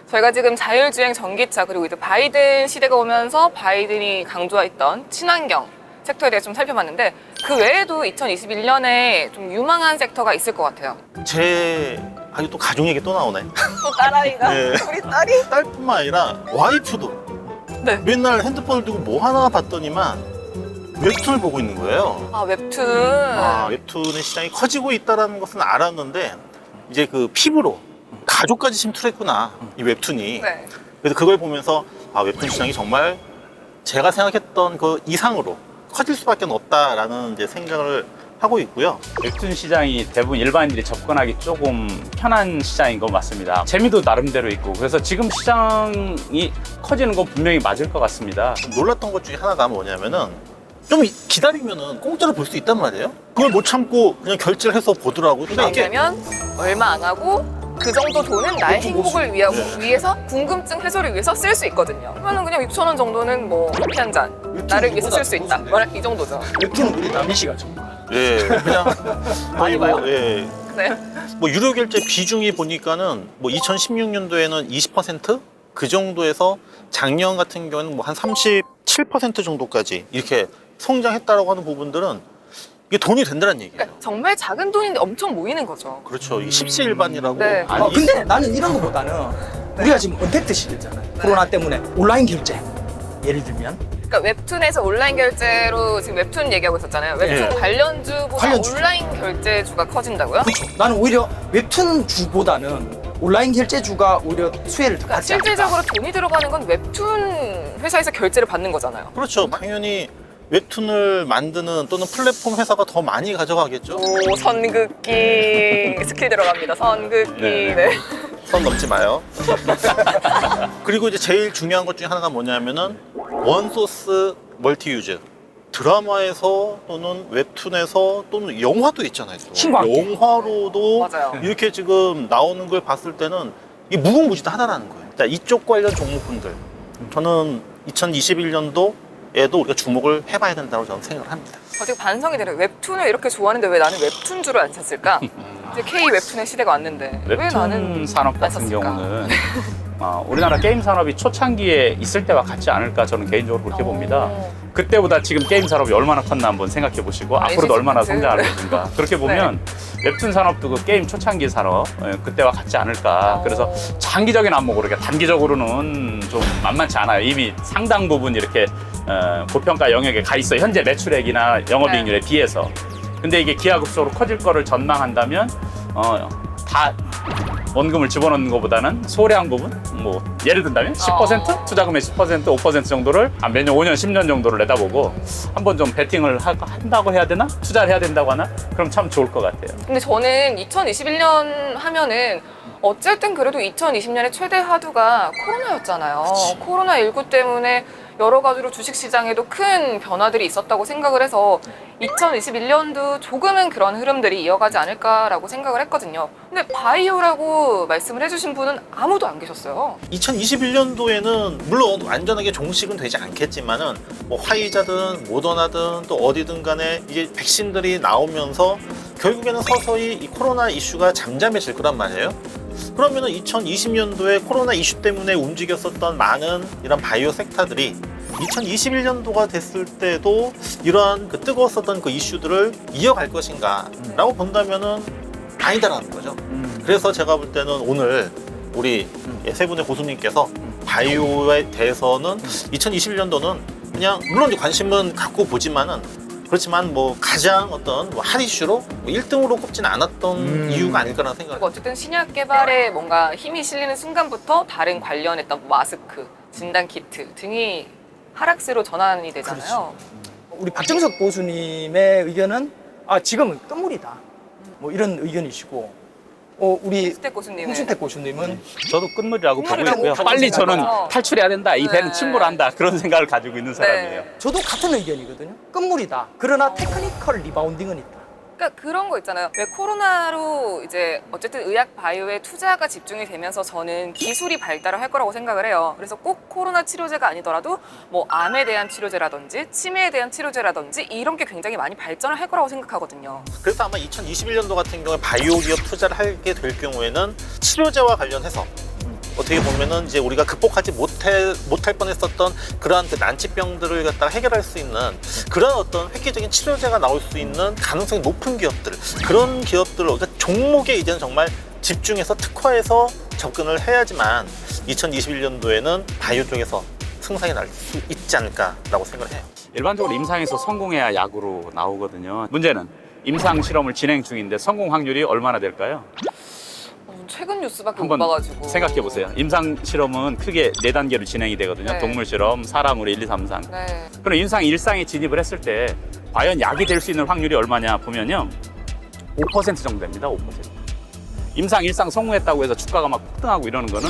저희가 지금 자율주행 전기차 그리고 이제 바이든 시대가 오면서 바이든이 강조했던 친환경 섹터에 대해서 좀 살펴봤는데 그 외에도 2021년에 좀 유망한 섹터가 있을 것 같아요. 이거 또 가족 얘기 또 나오네. 또 딸아이가 네. 우리 딸이 딸뿐만 아니라 와이프도 네. 맨날 핸드폰을 두고 뭐 하나 봤더니만 웹툰을 보고 있는 거예요. 웹툰. 웹툰의 시장이 커지고 있다는 것은 알았는데 이제 그 피부로 가족까지 침투했구나, 이 웹툰이. 네. 그래서 그걸 보면서 웹툰 시장이 정말 제가 생각했던 그 이상으로 커질 수밖에 없다라는 이제 생각을 하고 있고요. 웹툰 시장이 대부분 일반인들이 접근하기 조금 편한 시장인 건 맞습니다. 재미도 나름대로 있고 그래서 지금 시장이 커지는 건 분명히 맞을 것 같습니다. 놀랐던 것 중에 하나가 뭐냐면은 좀 기다리면은 공짜로 볼 수 있단 말이에요. 그걸 못 참고 그냥 결제를 해서 보더라고. 근데 이게 왜냐면 얼마 안 하고 그 정도 돈은 나의 행복을 위해서 궁금증 해소를 위해서 쓸 수 있거든요. 그러면 그냥 6,000원 정도는 뭐 커피 한 잔 나를 위해서 쓸 수 있다. 이 정도죠. 웹툰은 우리 남희 씨가 전문가. 예, 그냥 거의 봐요? 예, 네. 뭐 유료 결제 비중이 보니까는 뭐 2016년도에는 20% 그 정도에서 작년 같은 경우에는 뭐 한 37% 정도까지 이렇게 성장했다라고 하는 부분들은 이게 돈이 된다는 얘기예요. 그러니까 정말 작은 돈인데 엄청 모이는 거죠. 그렇죠. 이 십시일반이라고. 네. 근데 나는 이런 거보다는 우리가 지금 언택트 시대잖아요. 코로나 때문에 온라인 결제. 예를 들면 그러니까 웹툰에서 온라인 결제로 지금 웹툰 얘기하고 있었잖아요. 웹툰 네. 관련주보다 관련주. 온라인 결제주가 커진다고요? 그렇죠. 나는 오히려 웹툰 주보다는 온라인 결제주가 오히려 수혜를 더 그러니까 받지 않을까. 실질적으로 돈이 들어가는 건 웹툰 회사에서 결제를 받는 거잖아요. 그렇죠. 당연히 웹툰을 만드는 또는 플랫폼 회사가 더 많이 가져가겠죠. 오, 선긋기 스킬 들어갑니다. 선긋기. 네. 네. 선 넘지 마요. 그리고 이제 제일 중요한 것 중에 하나가 뭐냐면은 원소스 멀티유즈. 드라마에서 또는 웹툰에서 또는 영화도 있잖아요. 또. 신광기. 영화로도 맞아요. 이렇게 지금 나오는 걸 봤을 때는 이게 무궁무진하다는 거예요. 자, 이쪽 관련 종목군들 저는 2021년도에도 우리가 주목을 해봐야 된다고 저는 생각을 합니다. 지금 반성이 되네요. 웹툰을 이렇게 좋아하는데 왜 나는 웹툰주를 안 샀을까? 이제 K 웹툰의 시대가 왔는데 왜 나는 웹툰 산업 안 같은 샀을까? 경우는 우리나라 게임 산업이 초창기에 있을 때와 같지 않을까 저는 개인적으로 그렇게 봅니다. 그때보다 지금 게임 산업이 얼마나 컸나 한번 생각해 보시고 앞으로도 얼마나 에이전트. 성장할 것인가. 그렇게 보면 웹툰 산업도 그 게임 초창기 산업 그때와 같지 않을까. 그래서 장기적인 안목으로 그러니까 단기적으로는 좀 만만치 않아요. 이미 상당 부분 이렇게 고평가 영역에 가 있어요. 현재 매출액이나 영업이익률에 비해서. 근데 이게 기하급수로 커질 거를 전망한다면 다 원금을 집어넣는 것보다는 소량 부분, 뭐 예를 든다면 10%? 투자금의 10%, 5% 정도를 몇 년, 5년, 10년 정도를 내다보고 한번 좀 베팅을 한다고 해야 되나? 투자를 해야 된다고 하나? 그럼 참 좋을 것 같아요. 근데 저는 2021년 하면은 어쨌든 그래도 2020년의 최대 화두가 코로나였잖아요. 코로나19 때문에 여러 가지로 주식시장에도 큰 변화들이 있었다고 생각을 해서 2021년도 조금은 그런 흐름들이 이어가지 않을까라고 생각을 했거든요. 근데 바이오라고 말씀을 해주신 분은 아무도 안 계셨어요. 2021년도에는 물론 완전하게 종식은 되지 않겠지만은 뭐 화이자든 모더나든 또 어디든 간에 이제 백신들이 나오면서 결국에는 서서히 이 코로나 이슈가 잠잠해질 거란 말이에요. 그러면은 2020년도에 코로나 이슈 때문에 움직였었던 많은 이런 바이오 섹터들이 2021년도가 됐을 때도 이러한 그 뜨거웠었던 그 이슈들을 이어갈 것인가 라고 본다면은 아니다라는 거죠. 그래서 제가 볼 때는 오늘 우리 세 분의 고수님께서 바이오에 대해서는 2021년도는 그냥 물론 이제 관심은 갖고 보지만은 그렇지만 뭐 가장 어떤 뭐 핫 이슈로 뭐 1등으로 꼽지는 않았던 이유가 아닐까라는 생각을 그리고 어쨌든 신약 개발에 뭔가 힘이 실리는 순간부터 다른 관련했던 뭐 마스크, 진단키트 등이 하락세로 전환이 되잖아요. 우리 박정석 교수님의 의견은 지금은 끝물이다. 뭐 이런 의견이시고 우리 홍수택 교수님은 홍순택 교수님은 저도 끝물이라고 보고 끝물이라고 있고요. 가지고 빨리 저는 생각하죠. 탈출해야 된다. 이 배는 네. 침몰한다. 그런 생각을 가지고 있는 사람이에요. 저도 같은 의견이거든요. 끝물이다. 그러나 테크니컬 리바운딩은 있다. 그러니까 그런 거 있잖아요. 왜 코로나로 이제 어쨌든 의학 바이오에 투자가 집중이 되면서 저는 기술이 발달을 할 거라고 생각을 해요. 그래서 꼭 코로나 치료제가 아니더라도 뭐 암에 대한 치료제라든지 치매에 대한 치료제라든지 이런 게 굉장히 많이 발전을 할 거라고 생각하거든요. 그래서 아마 2021년도 같은 경우에 바이오 기업 투자를 하게 될 경우에는 치료제와 관련해서 어떻게 보면은 이제 우리가 극복하지 못할 뻔했었던 그러한 그 난치병들을 갖다가 해결할 수 있는 그런 어떤 획기적인 치료제가 나올 수 있는 가능성이 높은 기업들, 그런 기업들, 그러니까 종목에 이제는 정말 집중해서 특화해서 접근을 해야지만 2021년도에는 바이오 쪽에서 승산이 날 수 있지 않을까라고 생각을 해요. 일반적으로 임상에서 성공해야 약으로 나오거든요. 문제는 임상 실험을 진행 중인데 성공 확률이 얼마나 될까요? 최근 뉴스밖에 못 한번 봐가지고. 생각해 보세요. 임상 실험은 크게 4단계로 진행이 되거든요. 네. 동물 실험, 사람으로 1, 2, 3, 4. 네. 그럼 임상 1상에 진입을 했을 때 과연 약이 될 수 있는 확률이 얼마냐 보면요. 5% 정도 됩니다. 5%. 임상 1상 성공했다고 해서 주가가 막 폭등하고 이러는 거는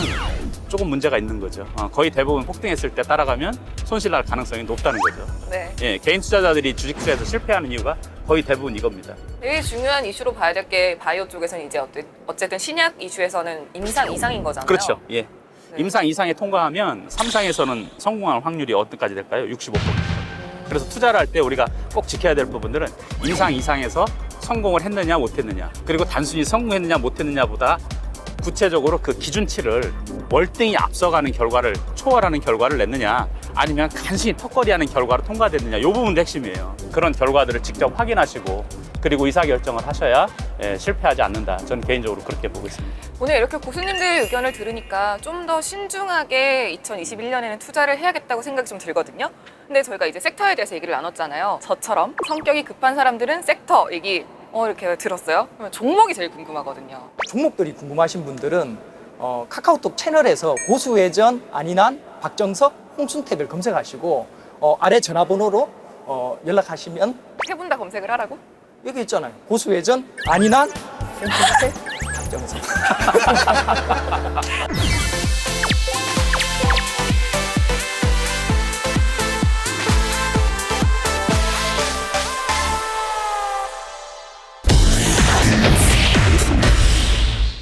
조금 문제가 있는 거죠. 거의 대부분 폭등했을 때 따라가면 손실 날 가능성이 높다는 거죠. 네. 예, 개인 투자자들이 주식 투자에서 실패하는 이유가 거의 대부분 이겁니다. 되게 중요한 이슈로 봐야 될 게 바이오 쪽에서는 이제 어쨌든 신약 이슈에서는 임상 이상인 거잖아요. 그렇죠. 예. 네. 임상 2상에 통과하면 3상에서는 성공할 확률이 어디까지 될까요? 65%. 그래서 투자를 할 때 우리가 꼭 지켜야 될 부분들은 임상 2상에서 성공을 했느냐 못했느냐, 그리고 단순히 성공했느냐 못했느냐보다 구체적으로 그 기준치를 월등히 앞서가는 결과를, 초월하는 결과를 냈느냐, 아니면 간신히 턱걸이하는 결과로 통과됐느냐, 이 부분도 핵심이에요. 그런 결과들을 직접 확인하시고 그리고 의사결정을 하셔야 실패하지 않는다. 저는 개인적으로 그렇게 보고 있습니다. 오늘 이렇게 교수님들 의견을 들으니까 좀 더 신중하게 2021년에는 투자를 해야겠다고 생각이 좀 들거든요. 근데 저희가 이제 섹터에 대해서 얘기를 나눴잖아요. 저처럼 성격이 급한 사람들은 섹터 얘기 이렇게 들었어요. 그러면 종목이 제일 궁금하거든요. 종목들이 궁금하신 분들은 카카오톡 채널에서 고수회전, 안인환, 박정석, 홍순택을 검색하시고 아래 전화번호로 연락하시면 세 분 다 검색을 하라고? 여기 있잖아요. 고수회전, 안인환, 홍순택, 박정석.